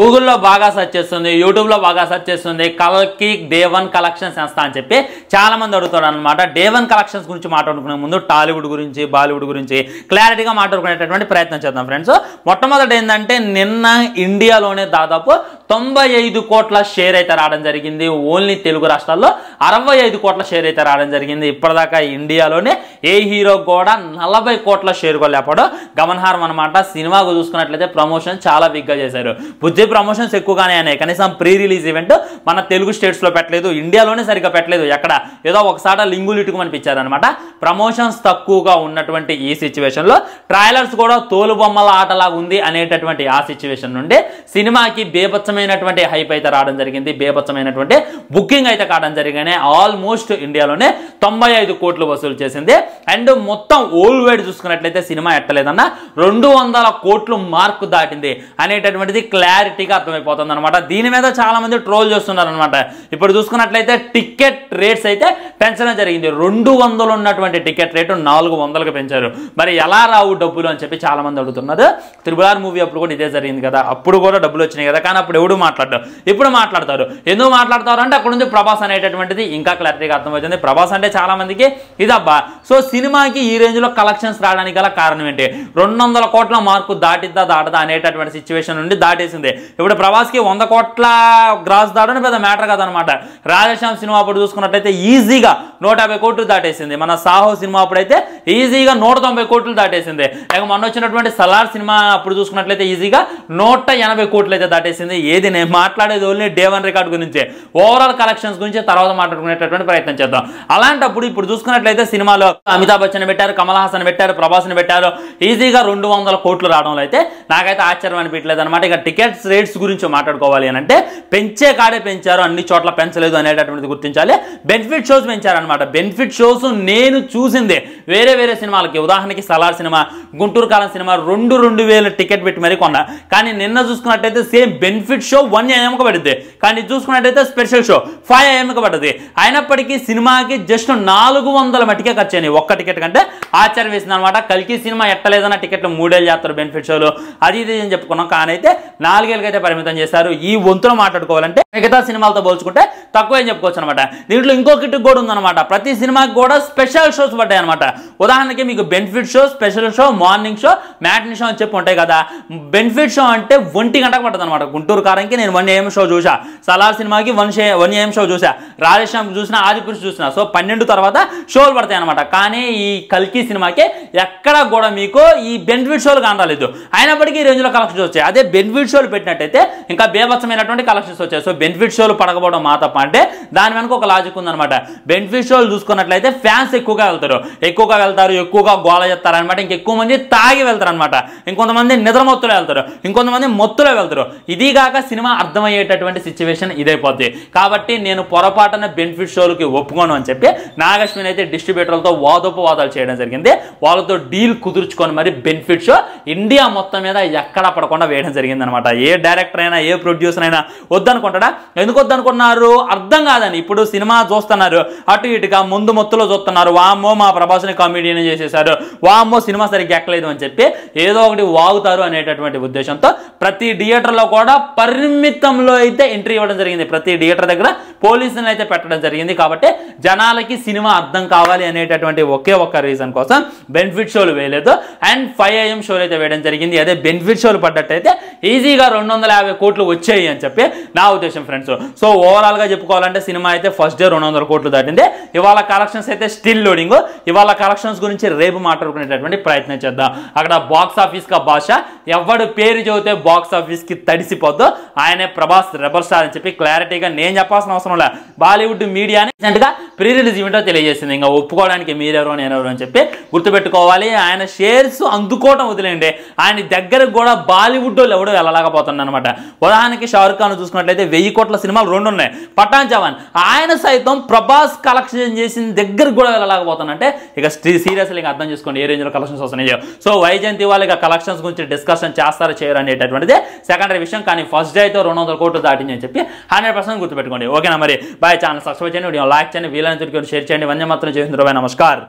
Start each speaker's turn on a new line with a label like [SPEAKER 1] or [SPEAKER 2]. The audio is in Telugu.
[SPEAKER 1] గూగుల్లో బాగా సెర్చ్ చేస్తుంది, యూట్యూబ్లో బాగా సెర్చ్ చేస్తుంది కల్కి డే వన్ కలెక్షన్స్ సంస్థ అని చెప్పి చాలా మంది అడుగుతారు అనమాట. డే వన్ కలెక్షన్స్ గురించి మాట్లాడుకునే ముందు టాలీవుడ్ గురించి బాలీవుడ్ గురించి క్లారిటీగా మాట్లాడుకునేటటువంటి ప్రయత్నం చేద్దాం ఫ్రెండ్స్. మొట్టమొదటి ఏంటంటే నిన్న ఇండియాలోనే దాదాపు 95 కోట్ల షేర్ అయితే రావడం జరిగింది. ఓన్లీ తెలుగు రాష్ట్రాల్లో 65 కోట్ల షేర్ అయితే రావడం జరిగింది. ఇప్పటిదాకా ఇండియాలోనే ఏ హీరో కూడా 40 కోట్ల షేర్ కూడా లేపడం గమనార్హం అనమాట. సినిమాకు చూసుకున్నట్లయితే ప్రమోషన్ చాలా బిగ్గా చేశారు. బుజ్జి ప్రమోషన్స్ ఎక్కువగానే అయినాయి. కనీసం ప్రీ రిలీజ్ ఈవెంట్ మన తెలుగు స్టేట్స్లో పెట్టలేదు, ఇండియాలోనే సరిగ్గా పెట్టలేదు. ఎక్కడ ఏదో ఒకసారి లింగులు ఇటుకమనిపించారనమాట. ప్రమోషన్స్ తక్కువగా ఉన్నటువంటి ఈ సిచ్యువేషన్లో ట్రైలర్స్ కూడా తోలు బొమ్మల ఆటలాగా ఉంది అనేటటువంటి ఆ సిచ్యువేషన్ నుండి సినిమాకి బేబత్సమైనటువంటి హైప్ అయితే రావడం జరిగింది. బేబత్సమైనటువంటి బుకింగ్ అయితే కావడం జరిగానే ఆల్మోస్ట్ ఇండియాలోనే 95 కోట్లు వసూలు చేసింది. అండ్ మొత్తం ఓల్డ్ వైడ్ చూసుకున్నట్లయితే సినిమా ఎట్టలేదన్న 200 కోట్లు మార్కు దాటింది అనేటటువంటిది క్లారిటీగా అర్థమైపోతుంది అనమాట. దీని మీద చాలా మంది ట్రోల్ చేస్తున్నారు అనమాట. ఇప్పుడు చూసుకున్నట్లయితే టికెట్ రేట్స్ అయితే పెంచడం జరిగింది. 200 ఉన్నటువంటి టికెట్ రేటు 400కి పెంచారు. మరి ఎలా రావు డబ్బులు అని చెప్పి చాలా మంది అడుగుతున్నారు. RRR మూవీ అప్పుడు కూడా ఇదే జరిగింది కదా, అప్పుడు కూడా డబ్బులు వచ్చినాయి కదా, కానీ అప్పుడు ఎవడు మాట్లాడరు, ఇప్పుడు మాట్లాడతారు. ఎందుకు మాట్లాడతారు అంటే అక్కడ నుంచి ప్రభాస్ అనేటటువంటిది ఇంకా క్లారిటీగా అర్థమవుతుంది. ప్రభాస్ అంటే చాలా మందికి ఇదబ్బా. సో సినిమాకి ఈ రేంజ్ లో కలెక్షన్స్ రావడానికి గల కారణం ఏంటి? 200 కోట్ల మార్కు దాటిద్దా దాటదా అనేటటువంటి సిచ్యువేషన్ నుండి దాటేసింది. ఇప్పుడు ప్రభాస్కి 100 కోట్ల గ్రాస్ దాటని పెద్ద మ్యాటర్ కదనమాట. రాధేశ్యామ్ సినిమా అప్పుడు చూసుకున్నట్లయితే ఈజీగా 150 కోట్లు దాటేసింది. మన సాహో సినిమా అప్పుడైతే ఈజీగా 190 కోట్లు దాటేసింది. ఇక మొన్న వచ్చినటువంటి సలార్ సినిమా అప్పుడు చూసుకున్నట్లయితే ఈజీగా 180 కోట్లు అయితే దాటేసింది. ఏది నేను మాట్లాడేది ఓన్లీ డే వన్ రికార్డ్ గురించి, ఓవరాల్ కలెక్షన్స్ గురించి తర్వాత మాట్లాడుకునేటటువంటి ప్రయత్నం చేద్దాం. అలాంటప్పుడు ఇప్పుడు చూసుకున్నట్లయితే సినిమాలో అమితాబ్ బచ్చన్ పెట్టారు, కమల్ హాసన్ పెట్టారు, ప్రభాస్ని పెట్టారు. ఈజీగా 200 కోట్లు రావడంలో అయితే నాకైతే ఆశ్చర్యం అనిపించలేదు అనమాట. ఇక టికెట్స్ రేట్స్ గురించి మాట్లాడుకోవాలి అని అంటే పెంచే కాడే పెంచారు, అన్ని చోట్ల పెంచలేదు అనేటటువంటిది గుర్తించాలి. బెనిఫిట్ షోస్ పెంచారనమాట. బెనిఫిట్ షోస్ నేను చూసిందే వేరే వేరే సినిమాలకి, ఉదాహరణకి సలార్ సినిమా, గుంటూరు కాలం సినిమా 2,000 టికెట్ పెట్టి మరీ కొన్నా. కానీ నిన్న చూసుకున్నట్టయితే సేమ్ బెనిఫిట్ షో 1 AM పడుద్ది, కానీ చూసుకున్నట్టయితే స్పెషల్ షో 5 AM పడుతుంది. అయినప్పటికీ సినిమాకి జస్ట్ 400 మట్టికే ఖర్చు అయినాయి ఒక్క టికెట్ కంటే. ఆశ్చర్యం వేసింది అనమాట. కల్కి సినిమా ఎట్టలేదన్న టికెట్లు 3 ఏళ్ళు చేస్తారు బెనిఫిట్ షోలు, అది ఇది అని చెప్పుకున్నాం. కానీ అయితే 4 ఏళ్ళకైతే పరిమితం చేశారు. ఈ వంతులో మాట్లాడుకోవాలంటే మిగతా సినిమాలతో పోల్చుకుంటే తక్కువ అని చెప్పుకోవచ్చు అనమాట. దీంట్లో ఇంకో కిట్ కూడా ఉందన్నమాట. ప్రతి సినిమాకి కూడా స్పెషల్ షోస్ పడ్డాయి అనమాట. ఉదాహరణకి మీకు benefit show, special show, morning show, matinee show అని చెప్పి ఉంటాయి కదా. బెనిఫిట్ షో అంటే 1 గంటకు పడుతుంది అనమాట. గుంటూరు కారంకి నేను 1 AM షో చూసా, సలార్ సినిమాకి 1 AM షో చూసా, రాధేశ్యామ్ చూసినా, ఆదిపురుష్ చూసినా. సో 12 తర్వాత షోలు పడతాయి అనమాట. కానీ ఈ కల్కి సినిమాకి ఎక్కడ కూడా మీకు ఈ బెనిఫిట్ షోలు కానరాలేదు. అయినప్పటికీ ఈ రేంజ్లో కలెక్షన్స్ వచ్చాయి. అదే బెనిఫిట్ షోలు పెట్టినట్టయితే ఇంకా బేభత్సమైనటువంటి కలెక్షన్స్ వచ్చాయి. సో బెనిఫిట్ షోలు పడకపోవడం మా తప్ప అంటే దాని వెనక ఒక లాజిక్ ఉందన్నమాట. బెనిఫిట్ షోలు చూసుకున్నట్లయితే ఫ్యాన్స్ ఎక్కువగా వెళ్తారు, ఎక్కువగా గోల చేస్తారు అనమాట. ఇంకెక్కువ మంది తాగి వెళ్తారు అనమాట. ఇంకొంతమంది నిద్రమత్తులో వెళ్తారు, ఇంకొంతమంది మొత్తులో వెళ్తారు. ఇదిగాక సినిమా అర్థమయ్యేటటువంటి సిచ్యువేషన్ ఇదైపోద్ది. కాబట్టి నేను పొరపాటున బెనిఫిట్ షోలకి ఒప్పుకోను అని చెప్పి నాగశ్విన్ అయితే డిస్ట్రిబ్యూటర్లతో వాదోపవాదాలు చేయడం జరిగింది. వాళ్ళతో డీల్ కుదుర్చుకొని మరి బెనిఫిట్ షో ఇండియా మొత్తం మీద ఎక్కడా పడకుండా వేయడం జరిగింది అనమాట. ఏ డైరెక్టర్ అయినా ఏ ప్రొడ్యూసర్ అయినా వద్దనుకుంటాడా? ఎందుకు వద్దనుకున్నారు అర్థం కాదని. ఇప్పుడు సినిమా చూస్తున్నారు, అటు ఇటుగా ముందు మొత్తులో చూస్తున్నారు. వామ్మో మా ప్రభాస్ని కామెడీని చేసేసారు, వామ్మో సినిమా సరిగ్గా ఎక్కలేదు అని చెప్పి ఏదో ఒకటి వాగుతారు అనేటటువంటి ఉద్దేశంతో ప్రతి థియేటర్లో కూడా పరిమితంలో అయితే ఎంట్రీ ఇవ్వడం జరిగింది. ప్రతి థియేటర్ దగ్గర పోలీసులను అయితే పెట్టడం జరిగింది. కాబట్టి జనాలకి సినిమా అర్థం కావాలి అనేటటువంటి ఒకే ఒక్క రీజన్ కోసం బెనిఫిట్ షోలు వేయలేదు. అండ్ 5 AM షోలు అయితే వేయడం జరిగింది. అదే బెనిఫిట్ షోలు పడ్డట్టయితే ఈజీగా 250 కోట్లు వచ్చాయి అని చెప్పి నా ఉద్దేశం ఫ్రెండ్స్. సో ఓవరాల్ గా చెప్పుకోవాలంటే సినిమా అయితే ఫస్ట్ డే 200 కోట్లు దాటింది. ఇవాళ కలెక్షన్స్ అయితే స్టిల్ లోడింగ్. ఇవాళ కలెక్షన్స్ గురించి రేపు మాట్లాడుకునేటటువంటి ప్రయత్నం చేద్దాం. అక్కడ బాక్స్ ఆఫీస్ కా భాష, ఎవడు పేరు చదివితే బాక్స్ ఆఫీస్ కి తడిసిపోద్దో ఆయనే ప్రభాస్ రెబల్ స్టార్ అని చెప్పి క్లారిటీగా నేను చెప్పాల్సిన అవసరం లేదు. బాలీవుడ్ మీడియాని రీసెంట్ గా ప్రీ రిలీజ్ ఈవెంట్ తెలియజేసింది. ఇంకా ఒప్పుకోవడానికి మీరెవరో నేనెవరో అని చెప్పి గుర్తుపెట్టుకోవాలి. ఆయన షేర్స్ అందుకోవటం వదిలేండి, ఆయన దగ్గరకు కూడా బాలీవుడ్ వాళ్ళు ఎవడో వెళ్ళలేకపోతున్నాడు అనమాట. ఉదాహరణకి షారుఖ్ ఖాన్ చూసుకున్నట్లయితే 1000 కోట్ల సినిమాలు 2 ఉన్నాయి. పఠాన్ జవాన్ ఆయన సైతం ప్రభాస్ కలెక్షన్ చేసిన దగ్గరకు కూడా వెళ్ళలేకపోతానంటే ఇక సీరియస్లీ అర్థం చేసుకోండి ఏ రేంజ్ లో కలెక్షన్స్ వస్తున్నాయో. సో వైజయంతి వాళ్ళు ఇక కలెక్షన్స్ గురించి డిస్కషన్ చేస్తారో చేయరు అనేటటువంటిది సెకండరీ విషయం. కానీ ఫస్ట్ డే అయితే 200 కోట్లు దాటింది అని చెప్పి 100% గుర్తుపెట్టుకోండి. ఓకేనా? మరి బాయ్. ఛానల్ సబ్స్క్రైబ్ చేయండి, వీడియో లైక్ చేయండి, వీలైనంత షేర్ చేయండి. వందే మాత్రం జై హింద్. నమస్కారం.